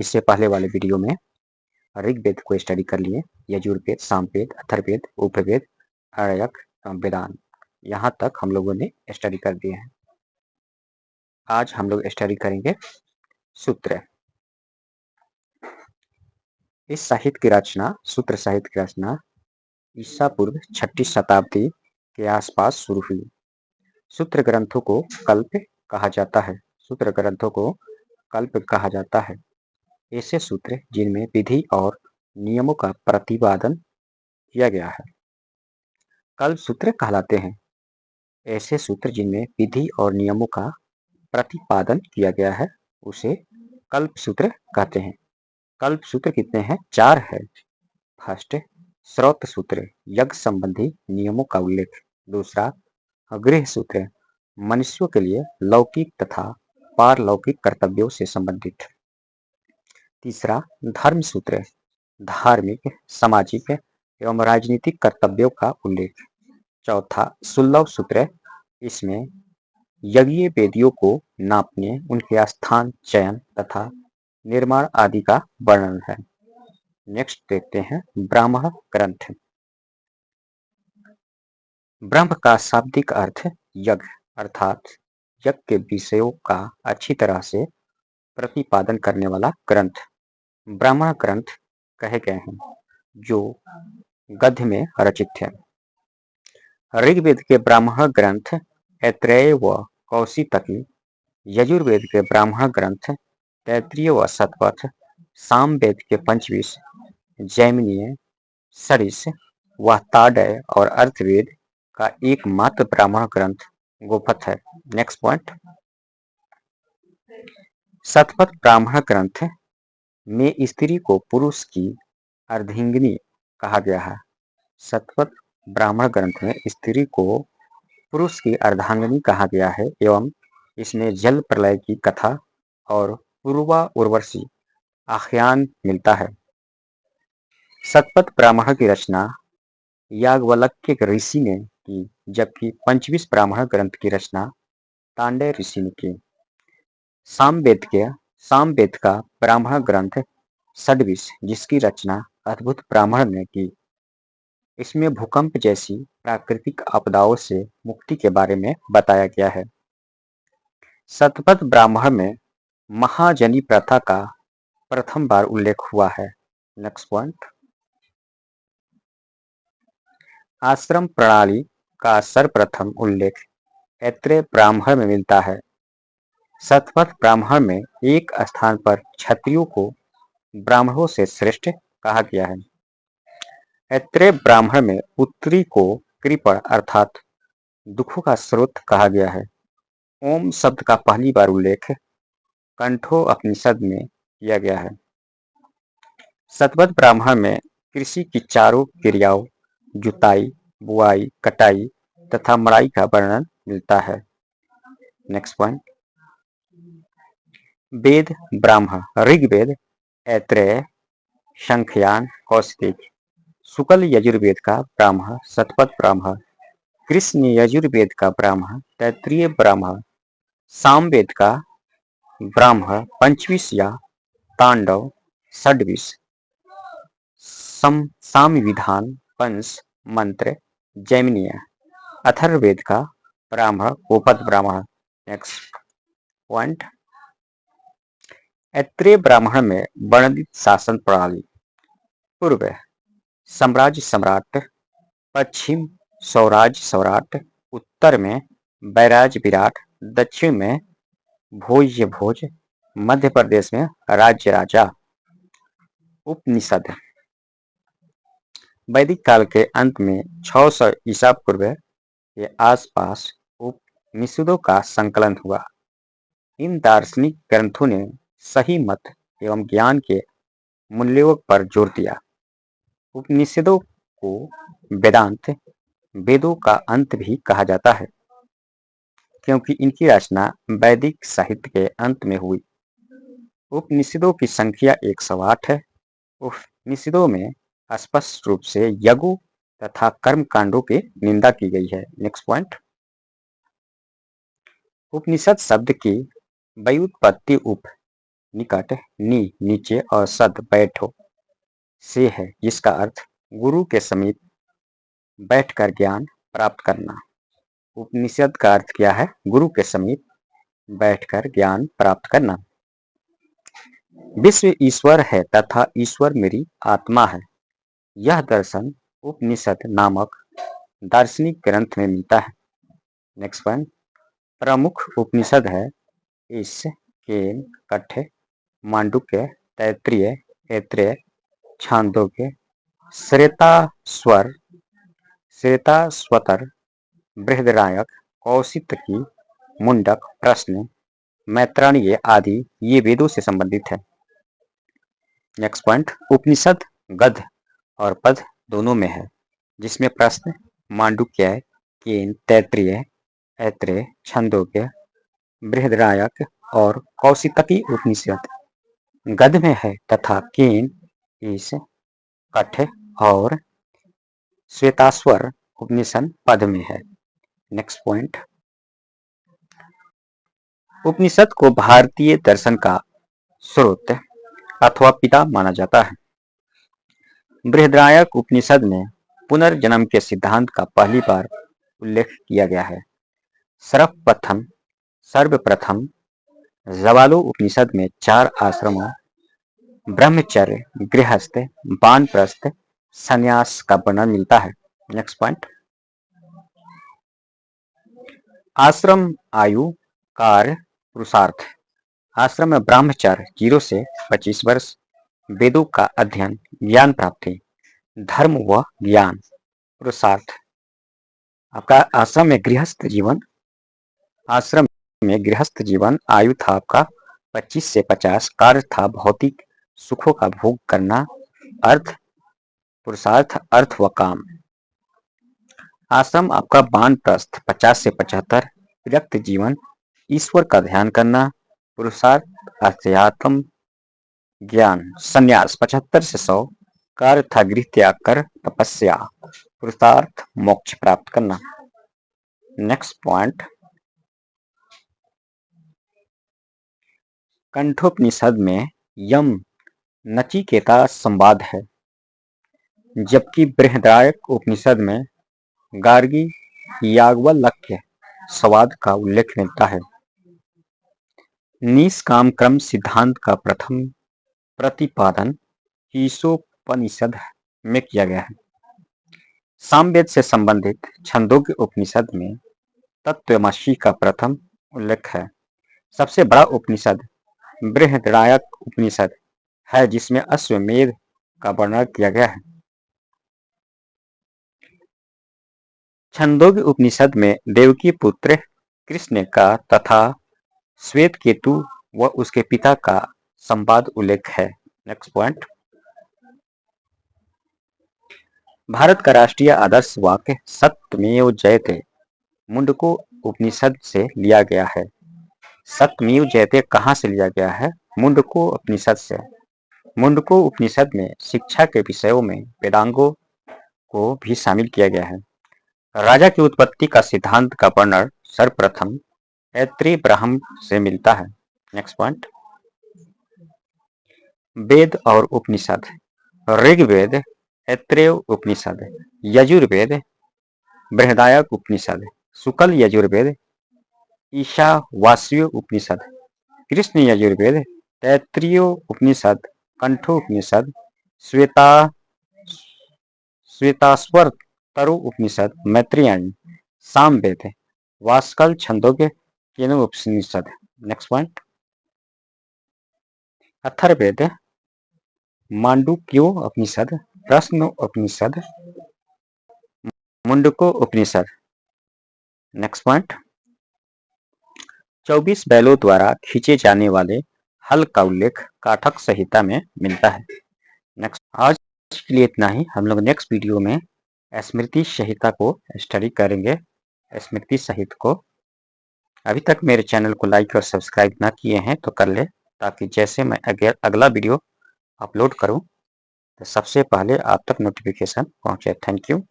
इससे पहले वाले वीडियो में ऋग्वेद को स्टडी कर लिए, यजुर्वेद, सामवेद, अथर्ववेद, उपवेद, आर्यक, वेदांत, यहाँ तक हम लोगों ने स्टडी कर दिए हैं। आज हम लोग स्टडी करेंगे सूत्र। इस साहित्य की रचना, सूत्र साहित्य की रचना ईसा पूर्व 6वीं शताब्दी के आसपास शुरू हुई। सूत्र ग्रंथों को कल्प कहा जाता है। सूत्र ग्रंथों को कल्प कहा जाता है ऐसे सूत्र जिनमें विधि और नियमों का प्रतिपादन किया गया है, कल्प सूत्र कहलाते हैं। ऐसे सूत्र जिनमें विधि और नियमों का प्रतिपादन किया गया है उसे कल्प सूत्र कहते हैं। कल्प सूत्र कितने हैं? 4 है। फर्स्ट, स्रोत सूत्र, यज्ञ संबंधी नियमों का उल्लेख। दूसरा, गृह सूत्र, मनुष्यों के लिए लौकिक तथा पारलौकिक कर्तव्यों से संबंधित। तीसरा, धर्म सूत्र, धार्मिक, सामाजिक एवं राजनीतिक कर्तव्यों का उल्लेख। चौथा, सुलभ सूत्र, इसमें यज्ञीय वेदियों को नापने, उनके स्थान चयन तथा निर्माण आदि का वर्णन है। नेक्स्ट देखते हैं ब्राह्मण ग्रंथ। ब्रह्म का शाब्दिक अर्थ यज्ञ अर्थात यज्ञ के विषयों का अच्छी तरह से प्रतिपादन करने वाला ग्रंथ ब्राह्मण ग्रंथ कहे गए हैं, जो गद्य में रचित है। ऋग्वेद के ब्राह्मण ग्रंथ ऐत्रेय व कौशितकी, यजुर्वेद के ब्राह्मण ग्रंथ तैत्तिरीय व शतपथ, सामवेद के पंचविंश, जैमिनीय, सरिस व ताडय और अर्थवेद का एकमात्र ब्राह्मण ग्रंथ गोपथ है। नेक्स्ट पॉइंट, शतपथ ब्राह्मण ग्रंथ में स्त्री को पुरुष की अर्धांगिनी कहा गया है। शतपथ ब्राह्मण ग्रंथ में स्त्री को पुरुष की अर्धांगिनी कहा गया है एवं इसमें जल प्रलय की कथा और पूर्वा उर्वशी आख्यान मिलता है। शतपथ ब्राह्मण की रचना याज्ञवल्क्य ऋषि ने की, जबकि पंचविंश ब्राह्मण ग्रंथ की रचना तांडय ऋषि ने की। सामवेद का ब्राह्मण ग्रंथ षड्विश, जिसकी रचना अद्भुत ब्राह्मण ने की, इसमें भूकंप जैसी प्राकृतिक आपदाओं से मुक्ति के बारे में बताया गया है। शतपथ ब्राह्मण में महाजनी प्रथा का प्रथम बार उल्लेख हुआ है। नेक्स्ट पॉइंट, आश्रम प्रणाली का सर्वप्रथम उल्लेख ऐत्रेय ब्राह्मण में मिलता है। शतपथ ब्राह्मण में एक स्थान पर क्षत्रियों को ब्राह्मणों से श्रेष्ठ कहा गया है। ऐत्रेय ब्राह्मण में पुत्री को कृपण अर्थात दुखों का स्रोत कहा गया है। ओम शब्द का पहली बार उल्लेख कंठोपनिषद में किया गया है। शतपथ ब्राह्मण में कृषि की चारों क्रियाओं जुताई, बुआई, कटाई तथा मड़ाई का वर्णन मिलता है। नेक्स्ट पॉइंट, वेद ब्राह्मण ऋग्वेद, ऐत्रेय, संख्यान, कौशिक, शुक्ल यजुर्वेद का ब्राह्मण शतपथ ब्राह्मण, कृष्ण यजुर्वेद का ब्राह्मण तैत्तिरीय ब्राह्मण, सामवेद का ब्राह्मण पंचविंश या तांडव षड्विश, सामविधान, पंच, मंत्र, जैमिनीय, अथर्ववेद का ब्राह्मण गोपथ ब्राह्मण। नेक्स्ट पॉइंट, ऐत्रेय ब्राह्मण में वर्णित शासन प्रणाली पूर्व साम्राज्य सम्राट, पश्चिम स्वराज सम्राट, उत्तर में बैराज विराट, दक्षिण में भोज्य भोज, मध्य प्रदेश में राज्य राजा। उपनिषद वैदिक काल के अंत में 600 ईसा पूर्व के आसपास उपनिषदों का संकलन हुआ। इन दार्शनिक ग्रंथों ने सही मत एवं ज्ञान के मूल्यों पर जोर दिया। उपनिषदों को वेदांत, वेदों का अंत भी कहा जाता है, क्योंकि इनकी रचना वैदिक साहित्य के अंत में हुई। उपनिषदों की संख्या 108 है। उपनिषदों में स्पष्ट रूप से यज्ञों तथा कर्म कांडों की निंदा की गई है। नेक्स्ट पॉइंट, उपनिषद शब्द की व्युत्पत्ति निकट, नी नीचे और सद बैठो से है, जिसका अर्थ गुरु के समीप बैठकर ज्ञान प्राप्त करना। उपनिषद का अर्थ क्या है? गुरु के समीप बैठकर ज्ञान प्राप्त करना। विश्व ईश्वर है तथा ईश्वर मेरी आत्मा है। यह दर्शन उपनिषद नामक दार्शनिक ग्रंथ में मिलता है। नेक्स्ट पॉइंट, प्रमुख उपनिषद है ईश, केन, कठ्य, मांडुक्य, तैत्तिरीय, ऐत्रेय, छांदोग्य, श्वेताश्वतर, बृहदारण्यक, कौशितकी, मुंडक, प्रश्न, मैत्रायणी आदि ये वेदों से संबंधित है। नेक्स्ट पॉइंट, उपनिषद गद्य और पद दोनों में है, जिसमें प्रश्न मांडुक्य, केन, तैत्तिरीय, ऐत्रेय, छंदोग्य, बृहदारण्यक और कौशितकी उपनिषद गद्य में है तथा केन, ईश, कठ्य और श्वेताश्वर उपनिषद पद में है। नेक्स्ट पॉइंट, उपनिषद को भारतीय दर्शन का स्रोत अथवा पिता माना जाता है। बृहदारण्यक उपनिषद में पुनर्जन्म के सिद्धांत का पहली बार उल्लेख किया गया है। सर्वप्रथम जवालो उपनिषद में 4 आश्रमों ब्रह्मचर्य, गृहस्थ, वानप्रस्थ, संन्यास का वर्णन मिलता है। नेक्स्ट पॉइंट, आश्रम, आयु, कार्य, पुरुषार्थ। आश्रम में ब्रह्मचर्य 0 से 25 वर्ष, वेदों का अध्ययन, ज्ञान प्राप्ति, धर्म व ज्ञान। पुरुषार्थ, आपका आश्रम में गृहस्थ जीवन, आयु था आपका 25 से 50, कार्य था भौतिक सुखों का भोग करना, पुरुषार्थ अर्थ व काम। आश्रम आपका वानप्रस्थ 50 से 75, विरक्त जीवन, ईश्वर का ध्यान करना, पुरुषार्थ अध्यात्म ज्ञान। संन्यास 75 से 100, कार्य था गृह त्याग कर तपस्या, पुरुषार्थ मोक्ष प्राप्त करना। नेक्स्ट पॉइंट, कंठोपनिषद में यम नचिकेता संवाद है, जबकि बृहदारण्यक उपनिषद में गार्गी याज्ञवल्क्य संवाद का उल्लेख मिलता है। निष्काम कर्म सिद्धांत का प्रथम प्रतिपादन ईशोपनिषद में किया गया है। सामवेद से संबंधित छंदोग्य उपनिषद में तत्त्वमसि का प्रथम उल्लेख है। सबसे बड़ा उपनिषद बृहदारण्यक उपनिषद है, जिसमें अश्वमेध का वर्णन किया गया है। छंदोग्य उपनिषद में देवकी पुत्र कृष्ण का तथा श्वेतकेतु व उसके पिता का संवाद उल्लेख है। नेक्स्ट पॉइंट, भारत का राष्ट्रीय आदर्श वाक्य सत्यमेव जयते मुंडको उपनिषद से लिया गया है। सत्यमेव जयते कहाँ से लिया गया है? मुंडको उपनिषद से। मुंडको उपनिषद में शिक्षा के विषयों में वेदांगों को भी शामिल किया गया है। राजा की उत्पत्ति का सिद्धांत का वर्णन सर्वप्रथम ऐत्रेय ब्राह्मण से मिलता है। नेक्स्ट पॉइंट, वेद और उपनिषद। ऋग्वेद ऐत्रेय उपनिषद, यजुर्वेद बृहदारण्यक उपनिषद, शुक्ल यजुर्वेद ईशावास्य उपनिषद, कृष्ण यजुर्वेद, तैत्तिरीय उपनिषद, कंठोपनिषद, श्वेताश्वर तरु उपनिषद, मैत्रायणी, सामवेद, वास्कल छंदोग्य, केनो उपनिषद। नेक्स्ट पॉइंट, अथर्ववेद, मांडुक्यो उपनिषद, प्रश्न उपनिषद, मुंडको उपनिषद। नेक्स्ट पॉइंट, 24 बैलों द्वारा खींचे जाने वाले हल का उल्लेख काठक संहिता में मिलता है। नेक्स्ट, आज के लिए इतना ही। हम लोग नेक्स्ट वीडियो में स्मृति संहिता को स्टडी करेंगे। स्मृति संहिता को अभी तक मेरे चैनल को लाइक और सब्सक्राइब ना किए हैं तो कर ले, ताकि जैसे मैं अगला वीडियो अपलोड करूं तो सबसे पहले आप तक नोटिफिकेशन पहुंचे। Thank you.